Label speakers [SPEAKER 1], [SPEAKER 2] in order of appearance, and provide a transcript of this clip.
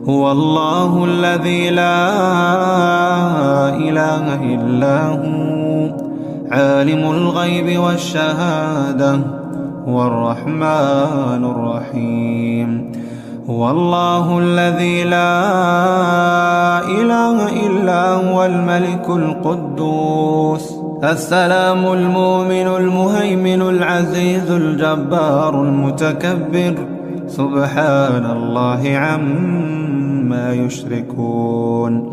[SPEAKER 1] هو الله الذي لا إله إلا هو عالم الغيب والشهادة هو الرحمن الرحيم. هو الله الذي لا إله إلا هو الملك القدوس السلام المؤمن المهيمن العزيز الجبار المتكبر سبحان الله عما يشركون.